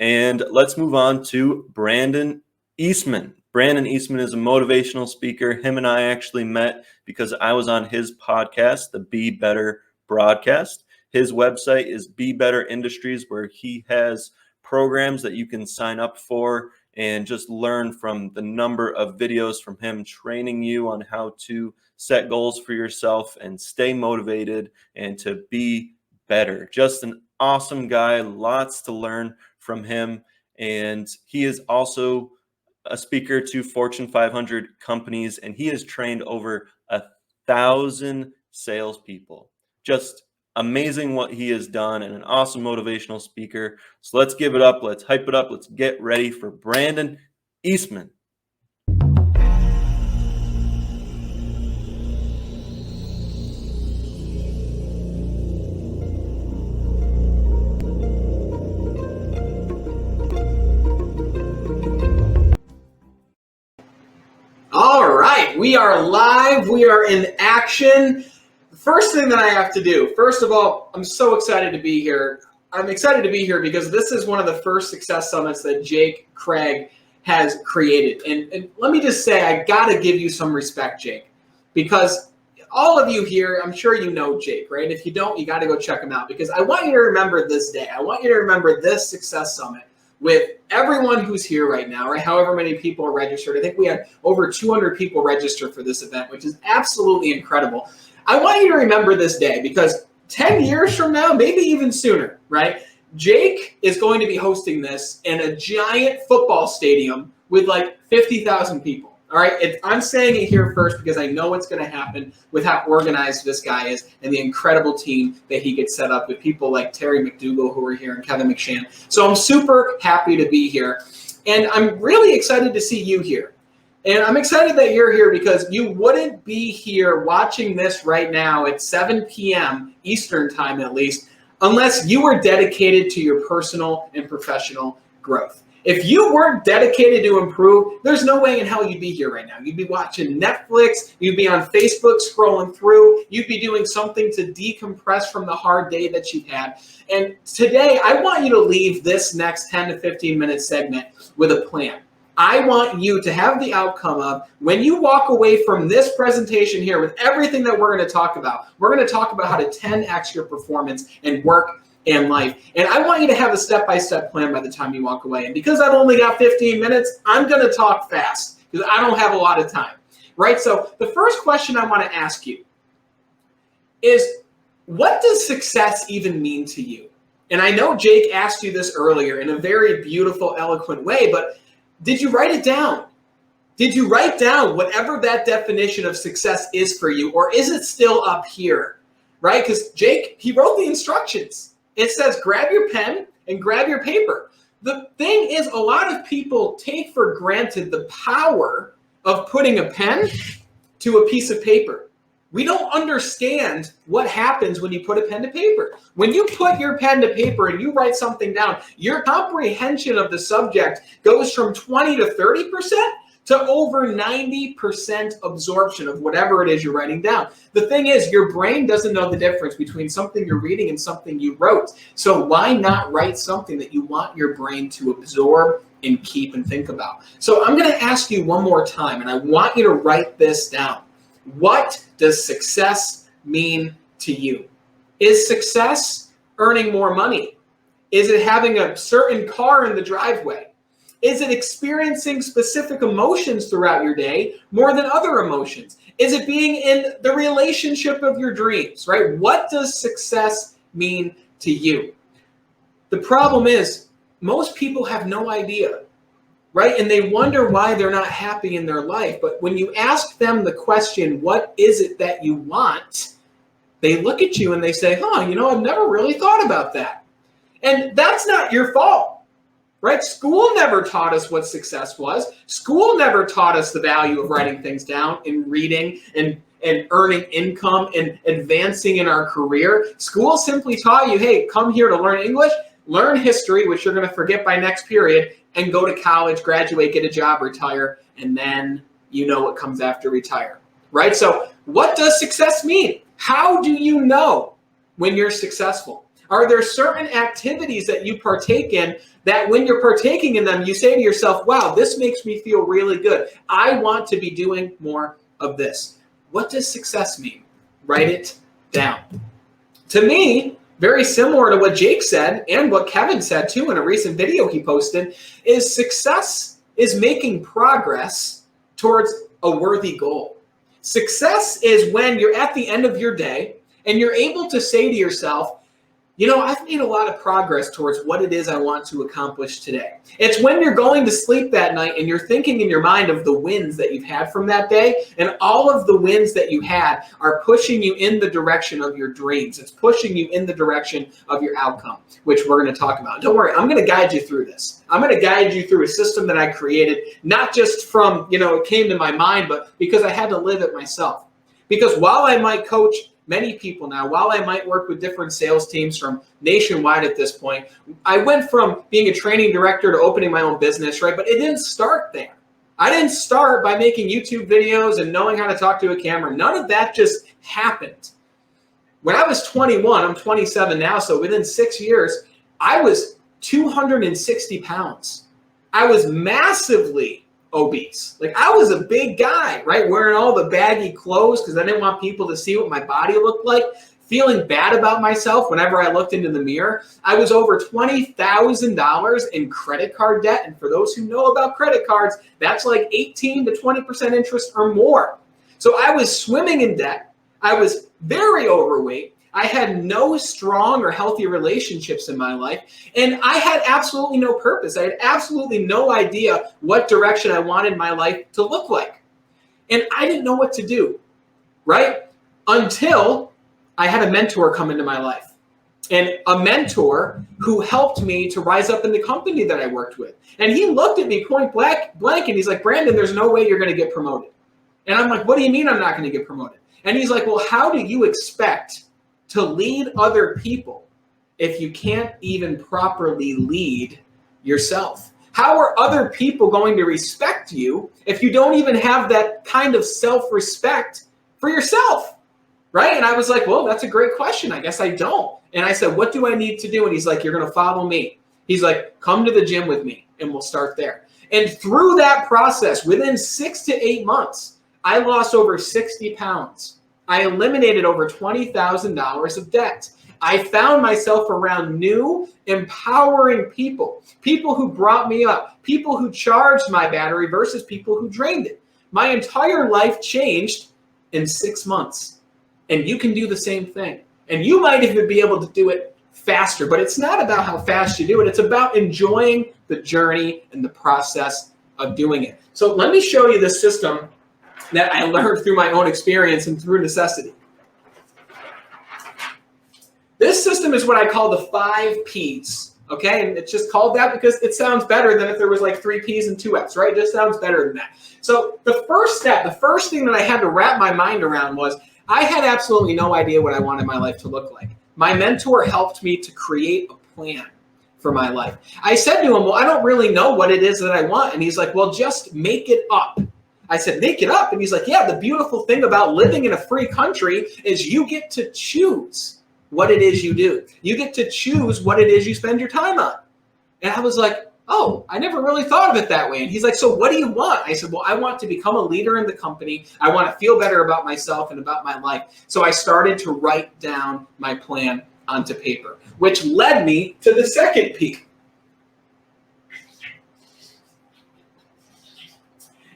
And let's move on to Brandon Eastman. Brandon Eastman is a motivational speaker. Him and I actually met because I was on his podcast, the Be Better broadcast. His website is Be Better Industries, where he has programs that you can sign up for and just learn from the number of videos from him training you on how to set goals for yourself and stay motivated and to be better. Just an awesome guy, lots to learn from him. And he is also a speaker to Fortune 500 companies, and he has trained over 1,000 salespeople. Just amazing what he has done, and an awesome motivational speaker. So let's give it up. Let's hype it up. Let's get ready for Brandon Eastman. All right, we are live. We are in action. The first thing that I have to do, first of all, I'm so excited to be here. I'm excited to be here because this is one of the first success summits that Jake Craig has created. And let me just say, I got to give you some respect, Jake, because all of you here, I'm sure you know Jake, right? If you don't, you got to go check him out, because I want you to remember this day. I want you to remember this success summit with everyone who's here right now, right? However many people are registered. I think we had over 200 people register for this event, which is absolutely incredible. I want you to remember this day because 10 years from now, maybe even sooner, right? Jake is going to be hosting this in a giant football stadium with like 50,000 people. All right, I'm saying it here first because I know what's going to happen with how organized this guy is and the incredible team that he gets set up with people like Terry McDougal, who are here, and Kevin McShann. So I'm super happy to be here, and I'm really excited to see you here. And I'm excited that you're here because you wouldn't be here watching this right now at 7 p.m. Eastern time at least, unless you were dedicated to your personal and professional growth. If you weren't dedicated to improve, there's no way in hell you'd be here right now. You'd be watching Netflix, you'd be on Facebook scrolling through, you'd be doing something to decompress from the hard day that you've had. And today, I want you to leave this next 10 to 15 minute segment with a plan. I want you to have the outcome of, when you walk away from this presentation here with everything that we're going to talk about, we're going to talk about how to 10x your performance and work and life. And I want you to have a step-by-step plan by the time you walk away. And because I've only got 15 minutes, I'm going to talk fast because I don't have a lot of time, right? So the first question I want to ask you is, what does success even mean to you? And I know Jake asked you this earlier in a very beautiful, eloquent way, but did you write it down? Did you write down whatever that definition of success is for you, or is it still up here, right? Because Jake, he wrote the instructions. It says, grab your pen and grab your paper. The thing is, a lot of people take for granted the power of putting a pen to a piece of paper. We don't understand what happens when you put a pen to paper. When you put your pen to paper and you write something down, your comprehension of the subject goes from 20 to 30% to over 90% absorption of whatever it is you're writing down. The thing is, your brain doesn't know the difference between something you're reading and something you wrote. So why not write something that you want your brain to absorb and keep and think about? So I'm going to ask you one more time, and I want you to write this down. What does success mean to you? Is success earning more money? Is it having a certain car in the driveway? Is it experiencing specific emotions throughout your day more than other emotions? Is it being in the relationship of your dreams, right? What does success mean to you? The problem is, most people have no idea, right? And they wonder why they're not happy in their life. But when you ask them the question, what is it that you want? They look at you and they say, I've never really thought about that. And that's not your fault. Right? School never taught us what success was. School never taught us the value of writing things down and reading and earning income and advancing in our career. School simply taught you, hey, come here to learn English, learn history, which you're going to forget by next period, and go to college, graduate, get a job, retire, and then you know what comes after retire. Right? So what does success mean? How do you know when you're successful? Are there certain activities that you partake in that when you're partaking in them, you say to yourself, wow, this makes me feel really good. I want to be doing more of this. What does success mean? Write it down. To me, very similar to what Jake said and what Kevin said too in a recent video he posted, is success is making progress towards a worthy goal. Success is when you're at the end of your day and you're able to say to yourself, you know, I've made a lot of progress towards what it is I want to accomplish today. It's when you're going to sleep that night and you're thinking in your mind of the wins that you've had from that day, and all of the wins that you had are pushing you in the direction of your dreams. It's pushing you in the direction of your outcome, which we're going to talk about. Don't worry, I'm going to guide you through this. I'm going to guide you through a system that I created, not just from, it came to my mind, but because I had to live it myself. Because while I might coach many people now, while I might work with different sales teams from nationwide at this point, I went from being a training director to opening my own business, right? But it didn't start there. I didn't start by making YouTube videos and knowing how to talk to a camera. None of that just happened. When I was 21, I'm 27 now, so within 6 years, I was 260 pounds. I was massively obese. Like, I was a big guy, right? Wearing all the baggy clothes because I didn't want people to see what my body looked like. Feeling bad about myself whenever I looked into the mirror. I was over $20,000 in credit card debt. And for those who know about credit cards, that's like 18 to 20% interest or more. So I was swimming in debt. I was very overweight. I had no strong or healthy relationships in my life, and I had absolutely no purpose. I had absolutely no idea what direction I wanted my life to look like. And I didn't know what to do, right? Until I had a mentor come into my life, and a mentor who helped me to rise up in the company that I worked with. And he looked at me point blank, and he's like, Brandon, there's no way you're going to get promoted. And I'm like, what do you mean I'm not going to get promoted? And he's like, well, how do you expect to lead other people if you can't even properly lead yourself? How are other people going to respect you if you don't even have that kind of self-respect for yourself, right? And I was like, well, that's a great question. I guess I don't. And I said, what do I need to do? And he's like, you're going to follow me. He's like, come to the gym with me and we'll start there. And through that process, within 6 to 8 months, I lost over 60 pounds. I eliminated over $20,000 of debt. I found myself around new, empowering people, people who brought me up, people who charged my battery versus people who drained it. My entire life changed in 6 months. And you can do the same thing. And you might even be able to do it faster, but it's not about how fast you do it. It's about enjoying the journey and the process of doing it. So let me show you the system that I learned through my own experience and through necessity. This system is what I call the 5 Ps, okay? And it's just called that because it sounds better than if there was like 3 Ps and 2 Fs, right? It just sounds better than that. So the first step, the first thing that I had to wrap my mind around was I had absolutely no idea what I wanted my life to look like. My mentor helped me to create a plan for my life. I said to him, well, I don't really know what it is that I want. And he's like, well, just make it up. I said, make it up. And he's like, yeah, the beautiful thing about living in a free country is you get to choose what it is you do. You get to choose what it is you spend your time on. And I was like, oh, I never really thought of it that way. And he's like, so what do you want? I said, well, I want to become a leader in the company. I want to feel better about myself and about my life. So I started to write down my plan onto paper, which led me to the second P.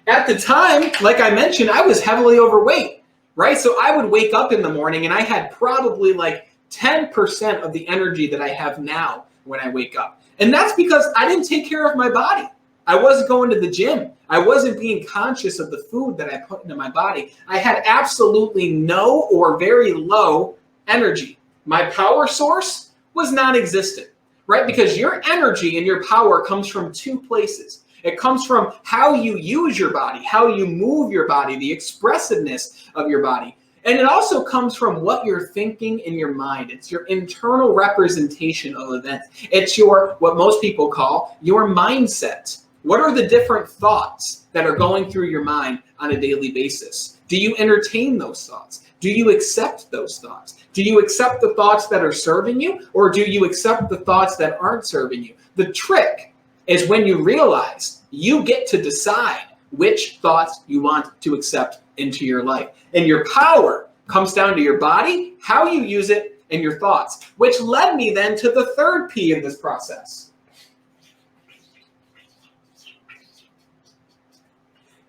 At the time, like I mentioned, I was heavily overweight, right? So I would wake up in the morning and I had probably like 10% of the energy that I have now when I wake up. And that's because I didn't take care of my body. I wasn't going to the gym. I wasn't being conscious of the food that I put into my body. I had absolutely no or very low energy. My power source was non-existent, right? Because your energy and your power comes from 2 places. It comes from how you use your body, how you move your body, the expressiveness of your body. And it also comes from what you're thinking in your mind. It's your internal representation of events. It's your, what most people call, your mindset. What are the different thoughts that are going through your mind on a daily basis? Do you entertain those thoughts? Do you accept those thoughts? Do you accept the thoughts that are serving you, or do you accept the thoughts that aren't serving you? The trick is when you realize you get to decide which thoughts you want to accept into your life. And your power comes down to your body, how you use it, and your thoughts, which led me then to the third P in this process.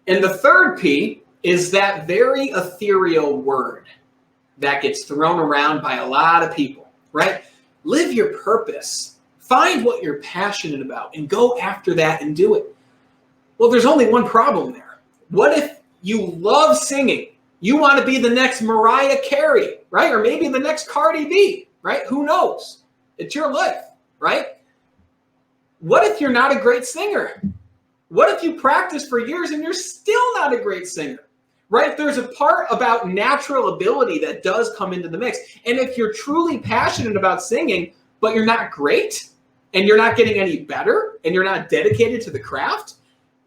And the third P is that very ethereal word that gets thrown around by a lot of people, right? Live your purpose. Find what you're passionate about and go after that and do it. Well, there's only one problem there. What if you love singing? You want to be the next Mariah Carey, right? Or maybe the next Cardi B, right? Who knows? It's your life, right? What if you're not a great singer? What if you practice for years and you're still not a great singer, right? There's a part about natural ability that does come into the mix. And if you're truly passionate about singing, but you're not great and you're not getting any better and you're not dedicated to the craft,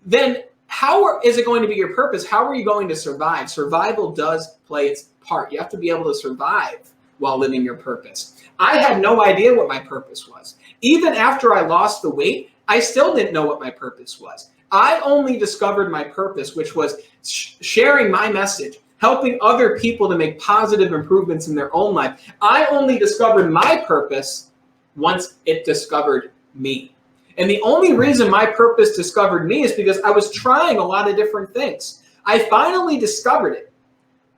then how is it going to be your purpose? How are you going to survive? Survival does play its part. You have to be able to survive while living your purpose. I had no idea what my purpose was. Even after I lost the weight, I still didn't know what my purpose was. I only discovered my purpose, which was sharing my message, helping other people to make positive improvements in their own life. I only discovered my purpose once it discovered me. And the only reason my purpose discovered me is because I was trying a lot of different things. I finally discovered it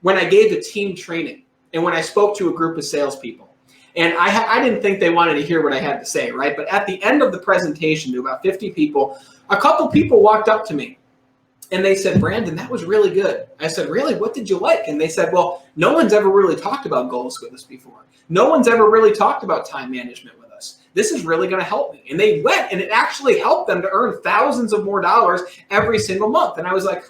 when I gave a team training and when I spoke to a group of salespeople. And I didn't think they wanted to hear what I had to say, right? But at the end of the presentation to about 50 people, a couple people walked up to me and they said, "Brandon, that was really good." I said, "Really? What did you like?" And they said, "Well, no one's ever really talked about goals with us before. No one's ever really talked about time management with us. This is really going to help me." And they went, and it actually helped them to earn thousands of more dollars every single month. And I was like,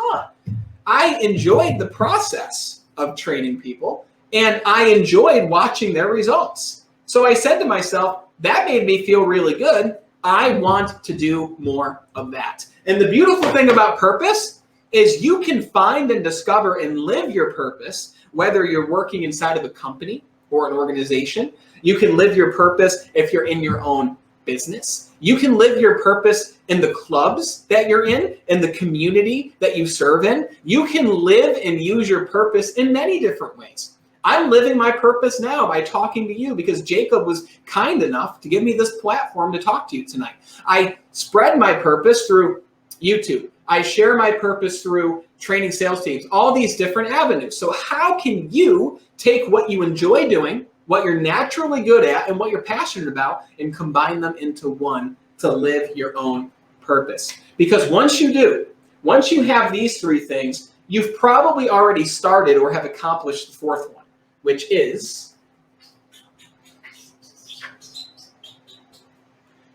I enjoyed the process of training people, and I enjoyed watching their results. So I said to myself, that made me feel really good. I want to do more of that. And the beautiful thing about purpose is you can find and discover and live your purpose, whether you're working inside of a company or an organization. You can live your purpose if you're in your own business. You can live your purpose in the clubs that you're in the community that you serve in. You can live and use your purpose in many different ways. I'm living my purpose now by talking to you because Jacob was kind enough to give me this platform to talk to you tonight. I spread my purpose through YouTube. I share my purpose through training sales teams, all these different avenues. So how can you take what you enjoy doing, what you're naturally good at, and what you're passionate about, and combine them into one to live your own purpose? Because once you do, once you have these three things, you've probably already started or have accomplished the fourth one, which is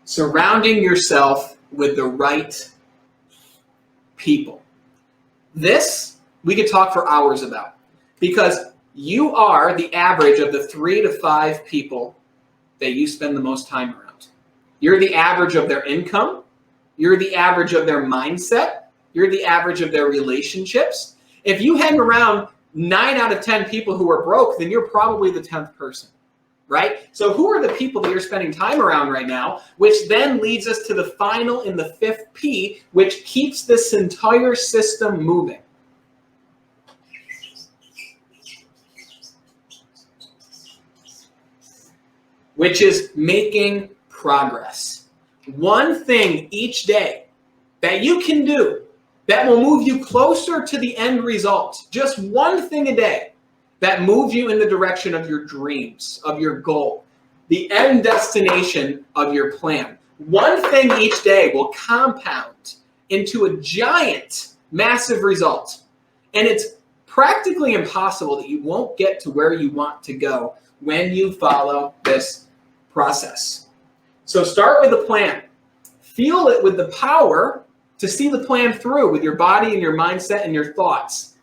surrounding yourself with the right people. This we could talk for hours about because you are the average of the 3 to 5 people that you spend the most time around. You're the average of their income. You're the average of their mindset. You're the average of their relationships. If you hang around 9 out of 10 people who are broke, then you're probably the 10th person, right? So who are the people that you're spending time around right now, which then leads us to the final and the 5th P, which keeps this entire system moving. Which is making progress. One thing each day that you can do that will move you closer to the end result. Just one thing a day that moves you in the direction of your dreams, of your goal, the end destination of your plan. One thing each day will compound into a giant, massive result. And it's practically impossible that you won't get to where you want to go when you follow this process. So start with a plan. Fuel it with the power to see the plan through with your body and your mindset and your thoughts.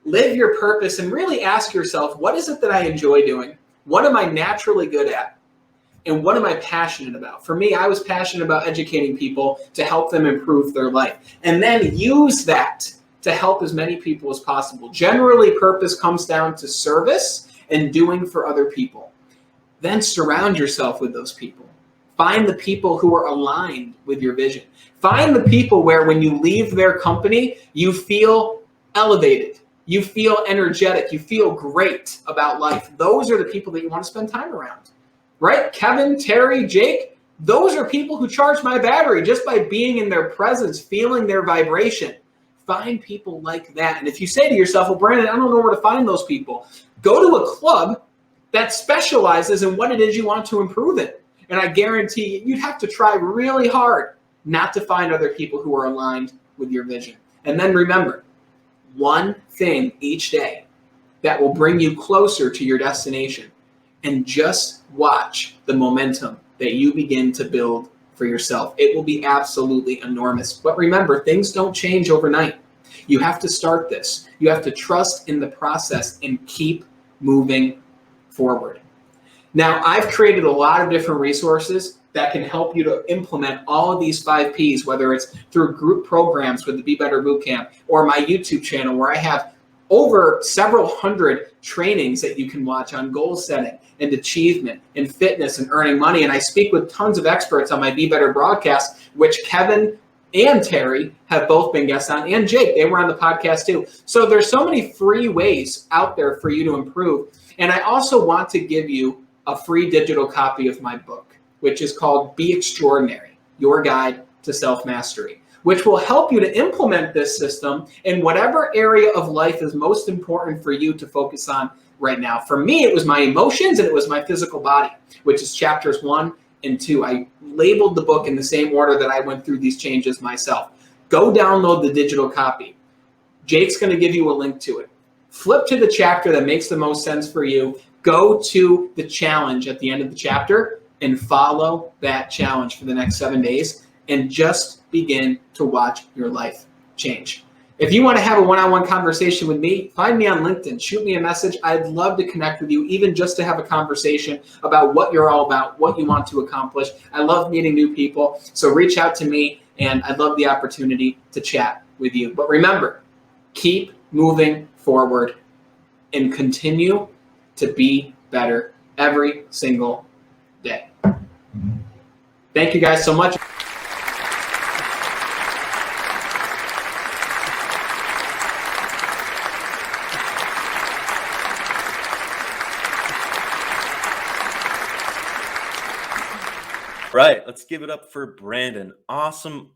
Live your purpose and really ask yourself, what is it that I enjoy doing? What am I naturally good at? And what am I passionate about? For me, I was passionate about educating people to help them improve their life. And then use that to help as many people as possible. Generally, purpose comes down to service and doing for other people. Then surround yourself with those people. Find the people who are aligned with your vision. Find the people where when you leave their company, you feel elevated. You feel energetic. You feel great about life. Those are the people that you want to spend time around, right? Kevin, Terry, Jake, those are people who charge my battery just by being in their presence, feeling their vibration. Find people like that. And if you say to yourself, well, Brandon, I don't know where to find those people, go to a club that specializes in what it is you want to improve in. And I guarantee you'd have to try really hard not to find other people who are aligned with your vision. And then remember, one thing each day that will bring you closer to your destination, and just watch the momentum that you begin to build for yourself. It will be absolutely enormous. But remember, things don't change overnight. You have to start this. You have to trust in the process and keep moving forward. Now, I've created a lot of different resources that can help you to implement all of these 5 Ps, whether it's through group programs with the Be Better Bootcamp or my YouTube channel where I have over several hundred trainings that you can watch on goal setting and achievement and fitness and earning money. And I speak with tons of experts on my Be Better broadcast, which Kevin and Terry have both been guests on, and Jake, they were on the podcast too. So there's so many free ways out there for you to improve. And I also want to give you a free digital copy of my book, which is called Be Extraordinary, Your Guide to Self-Mastery, which will help you to implement this system in whatever area of life is most important for you to focus on right now. For me, it was my emotions and it was my physical body, which is chapters 1 and 2. I labeled the book in the same order that I went through these changes myself. Go download the digital copy. Jake's going to give you a link to it. Flip to the chapter that makes the most sense for you. Go to the challenge at the end of the chapter and follow that challenge for the next 7 days and just begin to watch your life change. If you want to have a one-on-one conversation with me, find me on LinkedIn. Shoot me a message. I'd love to connect with you, even just to have a conversation about what you're all about, what you want to accomplish. I love meeting new people, so reach out to me, and I'd love the opportunity to chat with you. But remember, keep moving forward and continue to be better every single day. Thank you guys so much. Right, let's give it up for Brandon. Awesome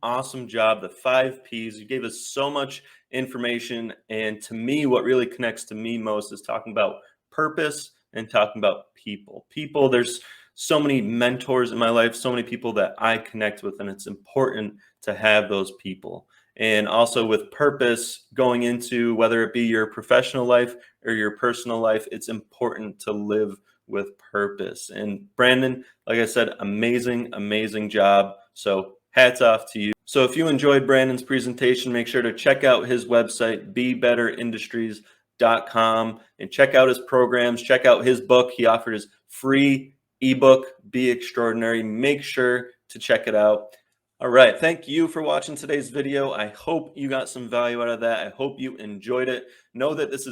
job. The 5 Ps. You gave us so much information. And to me, what really connects to me most is talking about purpose and talking about people. People, there's so many mentors in my life, so many people that I connect with, and it's important to have those people. And also with purpose going into whether it be your professional life or your personal life, it's important to live with purpose. And Brandon, like I said, amazing job. So hats off to you. So if you enjoyed Brandon's presentation, make sure to check out his website, bebetterindustriescom, and check out his programs, check out his book. He offered his free ebook, Be Extraordinary. Make sure to check it out. All right. Thank you for watching today's video. I hope you got some value out of that. I hope you enjoyed it. Know that this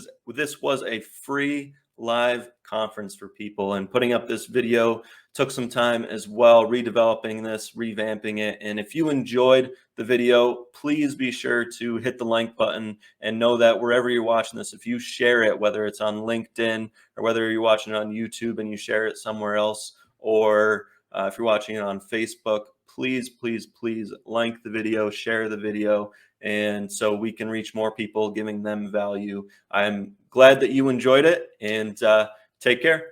was a free live conference for people, and putting up this video took some time as well, redeveloping this, revamping it. And if you enjoyed the video, please be sure to hit the like button, and know that wherever you're watching this, if you share it, whether it's on LinkedIn or whether you're watching it on YouTube and you share it somewhere else, or if you're watching it on Facebook, please like the video, share the video, and so we can reach more people, giving them value. I'm glad that you enjoyed it, and take care.